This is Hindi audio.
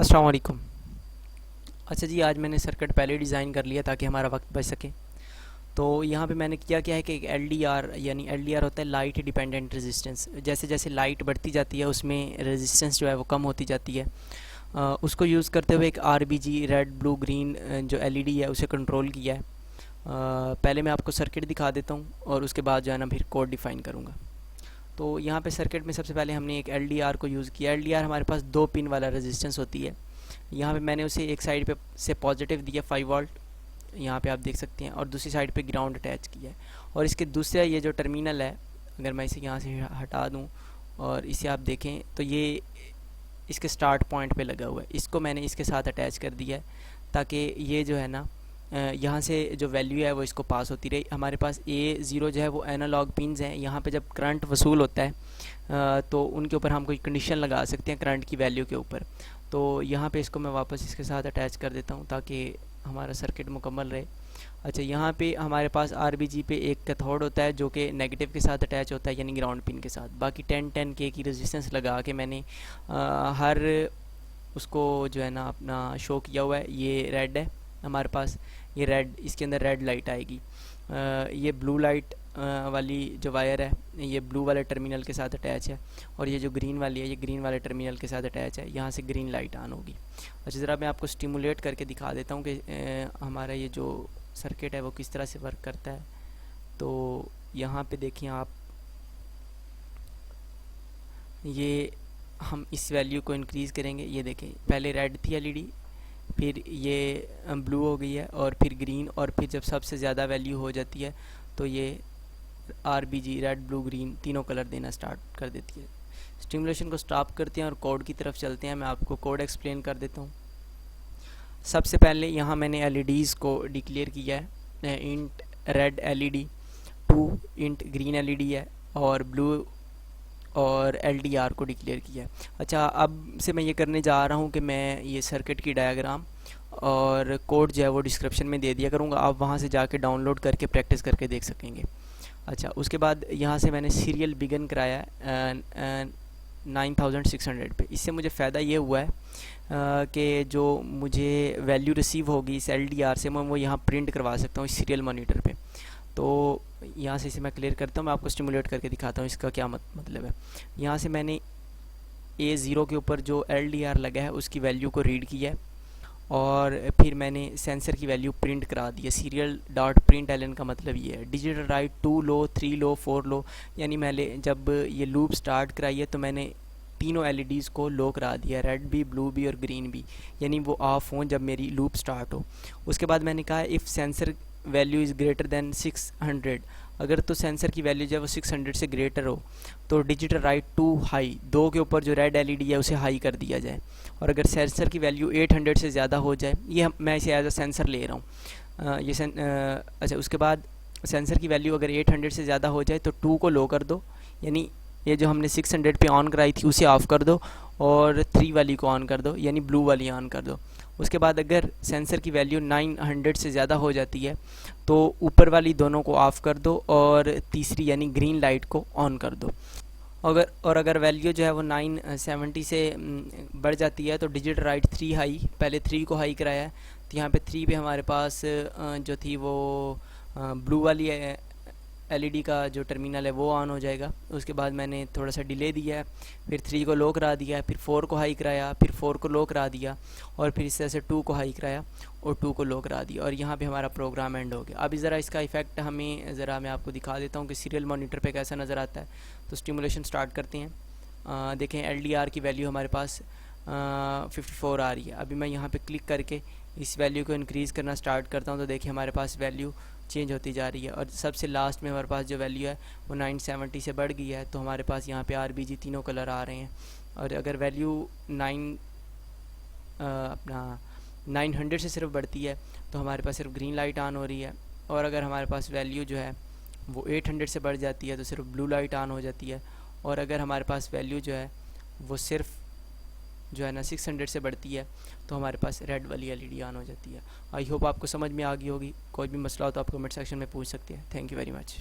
अस्सलाम वालेकुम। अच्छा जी, आज मैंने सर्किट पहले डिज़ाइन कर लिया ताकि हमारा वक्त बच सके। तो यहाँ पे मैंने क्या है कि एक LDR, यानी LDR होता है लाइट डिपेंडेंट रेजिस्टेंस। जैसे जैसे लाइट बढ़ती जाती है उसमें रेजिस्टेंस जो है वो कम होती जाती है। उसको यूज़ करते हुए एक RBG रेड ब्लू ग्रीन जो LED है उसे कंट्रोल किया है। पहले मैं आपको सर्किट दिखा देता हूँ और उसके बाद जो है ना फिर कोड डिफ़ाइन करूँगा। तो यहाँ पे सर्किट में सबसे पहले हमने एक LDR को यूज़ किया। LDR हमारे पास 2 पिन वाला रेजिस्टेंस होती है। यहाँ पे मैंने उसे एक साइड पे से पॉजिटिव दिया 5 वोल्ट, यहाँ पे आप देख सकते हैं, और दूसरी साइड पे ग्राउंड अटैच किया है। और इसके दूसरा ये जो टर्मिनल है, अगर मैं इसे यहाँ से हटा दूँ और इसे आप देखें तो ये इसके स्टार्ट पॉइंट पे लगा हुआ है। इसको मैंने इसके साथ अटैच कर दिया है ताकि ये जो है ना यहाँ से जो वैल्यू है वो इसको पास होती रही। हमारे पास A0 जो है वो एनालॉग पिन्स हैं। यहाँ पे जब करंट वसूल होता है तो उनके ऊपर हम कोई कंडीशन लगा सकते हैं करंट की वैल्यू के ऊपर। तो यहाँ पे इसको मैं वापस इसके साथ अटैच कर देता हूँ ताकि हमारा सर्किट मुकम्मल रहे। अच्छा, यहाँ पे हमारे पास RBG पे एक कैथोड होता है जो कि नेगेटिव के साथ अटैच होता है, यानी ग्राउंड पिन के साथ। बाकी 10-10K की रेजिस्टेंस लगा के मैंने हर उसको जो है ना अपना शो किया हुआ है। ये रेड है हमारे पास, ये रेड, इसके अंदर रेड लाइट आएगी। ये ब्लू लाइट वाली जो वायर है ये ब्लू वाले टर्मिनल के साथ अटैच है, और ये जो ग्रीन वाली है ये ग्रीन वाले टर्मिनल के साथ अटैच है। यहाँ से ग्रीन लाइट ऑन होगी। अच्छा, ज़रा मैं आपको स्टिमुलेट करके दिखा देता हूँ कि हमारा ये जो सर्किट है वो किस तरह से वर्क करता है। तो यहाँ पे देखिए आप, ये हम इस वैल्यू को इंक्रीज़ करेंगे। ये देखें, पहले रेड थी LED, फिर ये ब्लू हो गई है, और फिर ग्रीन, और फिर जब सबसे ज़्यादा वैल्यू हो जाती है तो ये RBG रेड ब्लू ग्रीन तीनों कलर देना स्टार्ट कर देती है। स्टिमुलेशन को स्टॉप करते हैं और कोड की तरफ चलते हैं। मैं आपको कोड एक्सप्लेन कर देता हूँ। सबसे पहले यहाँ मैंने LEDs को डिक्लेयर किया है। Int red LED 2, int green LED है, और ब्लू और LDR को डिक्लेयर किया है। अच्छा, अब से मैं ये करने जा रहा हूँ कि मैं ये सर्किट की डायग्राम और कोड जो है वो डिस्क्रिप्शन में दे दिया करूँगा। आप वहाँ से जाके डाउनलोड करके प्रैक्टिस करके देख सकेंगे। अच्छा, उसके बाद यहाँ से मैंने सीरियल बिगन कराया है 9600 पे। इससे मुझे फ़ायदा ये हुआ है कि जो मुझे वैल्यू रिसीव होगी इस LDR से मैं वो यहाँ प्रिंट करवा सकता हूँ इस सीरियल मॉनिटर पे। तो यहाँ से इसे मैं क्लियर करता हूँ, मैं आपको स्टिमुलेट करके दिखाता हूँ इसका क्या मतलब है। यहाँ से मैंने A0 के ऊपर जो LDR लगा है उसकी वैल्यू को रीड किया है, और फिर मैंने सेंसर की वैल्यू प्रिंट करा दी है। सीरियल डॉट प्रिंट एलन का मतलब ये है डिजिटल राइट 2 लो 3 लो 4 लो, यानी मैंने जब ये लूप स्टार्ट कराई है तो मैंने तीनों LEDs को लो करा दिया, रेड भी, ब्लू भी और ग्रीन भी, यानी वो ऑफ हों जब मेरी लूप स्टार्ट हो। उसके बाद मैंने कहा if sensor value is greater than 600, अगर तो सेंसर की वैल्यू जो है वो 600 से ग्रेटर हो तो डिजिटल राइट टू हाई, 2 के ऊपर जो रेड LED है उसे हाई कर दिया जाए। और अगर सेंसर की वैल्यू 800 से ज़्यादा हो जाए, ये मैं इसे एज अ सेंसर ले रहा हूँ। अच्छा, उसके बाद सेंसर की वैल्यू अगर 800 से ज़्यादा हो जाए तो 2 को लो कर दो, यानी ये जो हमने 600 पे ऑन कराई थी उसे ऑफ़ कर दो, और 3 वाली को ऑन कर दो, यानी ब्लू वाली ऑन कर दो। उसके बाद अगर सेंसर की वैल्यू 900 से ज़्यादा हो जाती है तो ऊपर वाली दोनों को ऑफ़ कर दो और तीसरी यानी ग्रीन लाइट को ऑन कर दो। अगर वैल्यू जो है वो 970 से बढ़ जाती है तो डिजिटल राइट 3 हाई, पहले 3 को हाई कराया है तो यहाँ पे 3 पे हमारे पास जो थी वो ब्लू वाली LED का जो टर्मिनल है वो ऑन हो जाएगा। उसके बाद मैंने थोड़ा सा डिले दिया है, फिर 3 को लो करा दिया, फिर 4 को हाई कराया, फिर 4 को लो करा दिया, और फिर इस तरह से 2 को हाई कराया और 2 को लो करा दिया, और यहाँ पे हमारा प्रोग्राम एंड हो गया। अभी ज़रा इसका इफ़ेक्ट ज़रा मैं आपको दिखा देता हूँ कि सीरियल मॉनिटर पे कैसा नज़र आता है। तो स्टिमुलेशन स्टार्ट करते हैं। देखें LDR की वैल्यू हमारे पास 54 आ रही है। अभी मैं यहाँ पे क्लिक करके इस वैल्यू को इंक्रीज़ करना स्टार्ट करता हूँ तो देखिए हमारे पास वैल्यू चेंज होती जा रही है, और सबसे लास्ट में हमारे पास जो वैल्यू है वो 970 से बढ़ गई है। तो हमारे पास यहाँ पे RBG तीनों कलर आ रहे हैं। और अगर वैल्यू 900 से सिर्फ बढ़ती है तो हमारे पास सिर्फ ग्रीन लाइट ऑन हो रही है, और अगर हमारे पास वैल्यू जो है वो 800 से बढ़ जाती है तो सिर्फ ब्लू लाइट ऑन हो जाती है, और अगर हमारे पास वैल्यू जो है वो सिर्फ जो है ना 600 से बढ़ती है तो हमारे पास रेड वाली LED ऑन हो जाती है। आई होप आपको समझ में आ गई होगी। कोई भी मसला हो तो आप कमेंट सेक्शन में पूछ सकते हैं। Thank you very much.